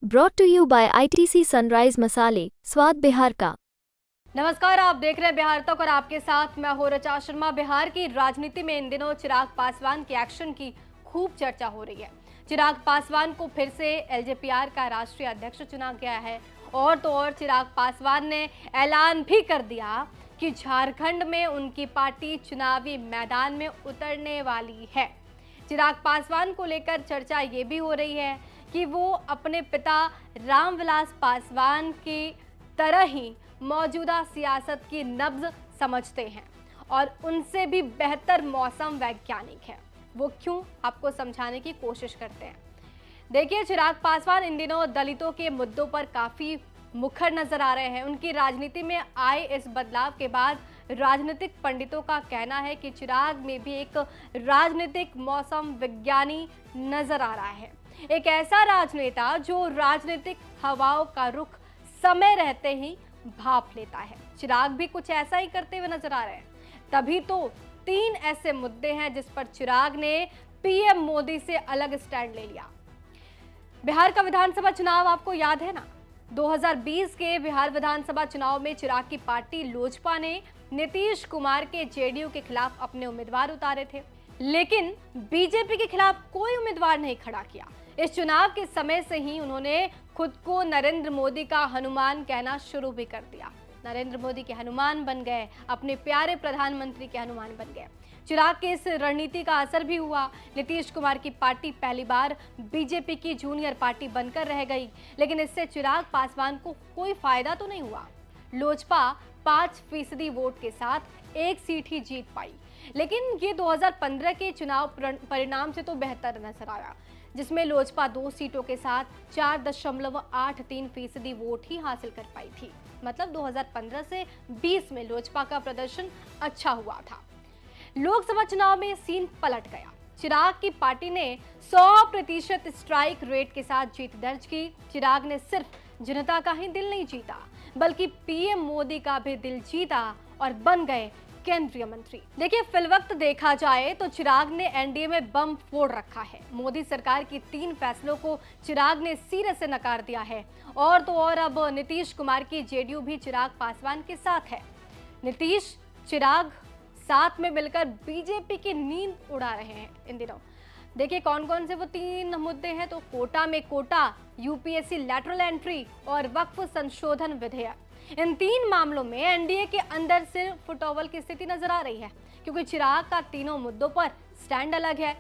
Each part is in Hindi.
Brought to you by ITC Sunrise मसाले, स्वाद बिहार का। नमस्कार, आप देख रहे हैं बिहार तक और आपके साथ मैं हूं ऋचा शर्मा। बिहार की राजनीति में इन दिनों चिराग पासवान के एक्शन की खूब चर्चा हो रही है। चिराग पासवान को फिर से एलजेपीआर का राष्ट्रीय अध्यक्ष चुना गया है और तो और चिराग पासवान ने ऐलान भी कर दिया कि झारखंड में उनकी पार्टी चुनावी मैदान में उतरने वाली है। चिराग पासवान को लेकर चर्चा ये भी हो रही है कि वो अपने पिता रामविलास पासवान की तरह ही मौजूदा सियासत की नब्ज समझते हैं और उनसे भी बेहतर मौसम वैज्ञानिक है। वो क्यों, आपको समझाने की कोशिश करते हैं। देखिए, चिराग पासवान इन दिनों दलितों के मुद्दों पर काफी मुखर नजर आ रहे हैं। उनकी राजनीति में आए इस बदलाव के बाद राजनीतिक पंडितों का कहना है कि चिराग में भी एक राजनीतिक मौसम विज्ञानी नजर आ रहा है, एक ऐसा राजनेता जो राजनीतिक हवाओं का रुख समय रहते ही भाप लेता है। चिराग भी कुछ ऐसा ही करते हुए नजर आ रहे हैं। तभी तो 3 ऐसे मुद्दे हैं जिस पर चिराग ने पीएम मोदी से अलग स्टैंड ले लिया। बिहार का विधानसभा चुनाव आपको याद है ना। 2020 के बिहार विधानसभा चुनाव में चिराग की पार्टी लोजपा ने नीतीश कुमार के जेडीयू के खिलाफ अपने उम्मीदवार उतारे थे, लेकिन बीजेपी के खिलाफ कोई उम्मीदवार नहीं खड़ा किया। इस चुनाव के समय से ही उन्होंने खुद को नरेंद्र मोदी का हनुमान कहना शुरू भी कर दिया। नरेंद्र मोदी के हनुमान बन गए, अपने प्यारे प्रधानमंत्री के हनुमान बन गए। चिराग के इस रणनीति का असर भी हुआ। नीतीश कुमार की पार्टी पहली बार बीजेपी की जूनियर पार्टी बनकर रह गई, लेकिन इससे चिराग पासवान को कोई फायदा तो नहीं हुआ। लोजपा 5% वोट के साथ एक सीट ही जीत पाई, लेकिन ये 2015 के चुनाव परिणाम से तो बेहतर नजर आया, जिसमें लोजपा 2 सीटों के साथ 4.83% वोट ही हासिल कर पाई थी। मतलब 2015 से 20 में लोजपा का प्रदर्शन अच्छा हुआ था। लोकसभा चुनाव में सीन पलट गया। चिराग की पार्टी ने 100% स्ट्राइक रेट के साथ जीत दर्ज की। चिराग ने सिर्फ जनता का ही दिल नहीं जीता, बल्कि पीएम मोदी का भी दिल जीता और बन गए केंद्रीय मंत्री। देखिए, फिलवक्त देखा जाए तो चिराग ने एनडीए में बम फोड़ रखा है। मोदी सरकार की 3 फैसलों को चिराग ने सिरे से नकार दिया है और तो और अब नीतीश कुमार की जेडीयू भी चिराग पासवान के साथ है। नीतीश चिराग साथ में मिलकर बीजेपी की नींद उड़ा रहे हैं इन दिनों। देखिए, कौन कौन से वो 3 मुद्दे हैं। तो कोटा में कोटा, यूपीएससी लैटरल एंट्री और वक्फ संशोधन विधेयक। इन 3 मामलों में एनडीए के अंदर से फुटओवर की स्थिति नजर आ रही है, क्योंकि चिराग का तीनों मुद्दों पर स्टैंड अलग है।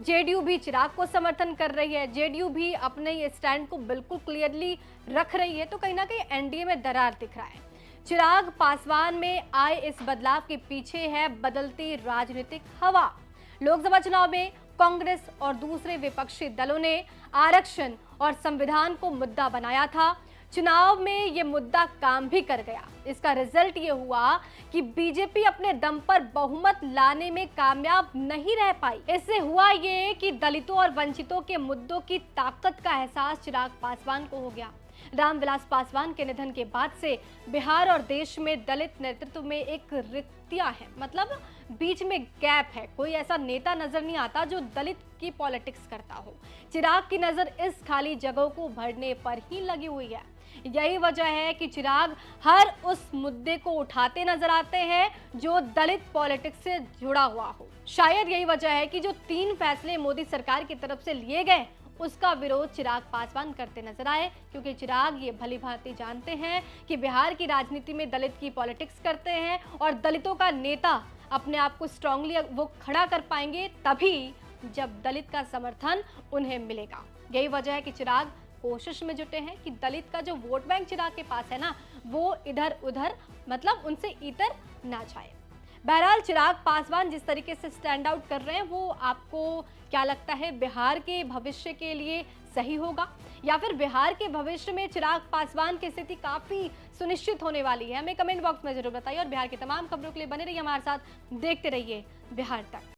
जेडीयू भी चिराग को समर्थन कर रही है, जेडीयू भी अपने ये स्टैंड को बिल्कुल क्लियरली रख रही है। तो कहीं ना कहीं एनडीए में दरार दिख रहा है। चिराग पासवान में आए इस बदलाव के पीछे है बदलती राजनीतिक हवा। लोकसभा चुनाव में कांग्रेस और दूसरे विपक्षी दलों ने आरक्षण और संविधान को मुद्दा बनाया था। चुनाव में ये मुद्दा काम भी कर गया। इसका रिजल्ट ये हुआ कि बीजेपी अपने दम पर बहुमत लाने में कामयाब नहीं रह पाई। इससे हुआ ये कि दलितों और वंचितों के मुद्दों की ताकत का एहसास चिराग पासवान को हो गया। रामविलास पासवान के निधन के बाद से बिहार और देश में दलित नेतृत्व में एक रिक्तियां है, मतलब बीच में गैप है। कोई ऐसा नेता नजर नहीं आता जो दलित की पॉलिटिक्स करता हो। चिराग की नजर इस खाली जगहों को भरने पर ही लगी हुई है। यही वजह है कि चिराग हर उस मुद्दे को उठाते नजर आते हैं जो दलित पॉलिटिक्स से जुड़ा हुआ हो। शायद यही वजह है कि जो 3 फैसले मोदी सरकार की तरफ से लिए गए, उसका विरोध चिराग पासवान करते नजर आए, क्योंकि चिराग ये भली भांति जानते हैं कि बिहार की राजनीति में दलित की पॉलिटिक्स करते हैं और दलितों का नेता अपने आप को स्ट्रांगली वो खड़ा कर पाएंगे तभी जब दलित का समर्थन उन्हें मिलेगा। यही वजह है कि चिराग कोशिश में जुटे हैं कि दलित का जो वोट बैंक चिराग के पास है ना, वो इधर उधर मतलब उनसे इतर ना जाए। बहरहाल चिराग पासवान जिस तरीके से स्टैंड आउट कर रहे हैं, वो आपको क्या लगता है, बिहार के भविष्य के लिए सही होगा या फिर बिहार के भविष्य में चिराग पासवान की स्थिति काफी सुनिश्चित होने वाली है? हमें कमेंट बॉक्स में जरूर बताइए और बिहार की तमाम खबरों के लिए बने रहिए हमारे साथ, देखते रहिए बिहार तक।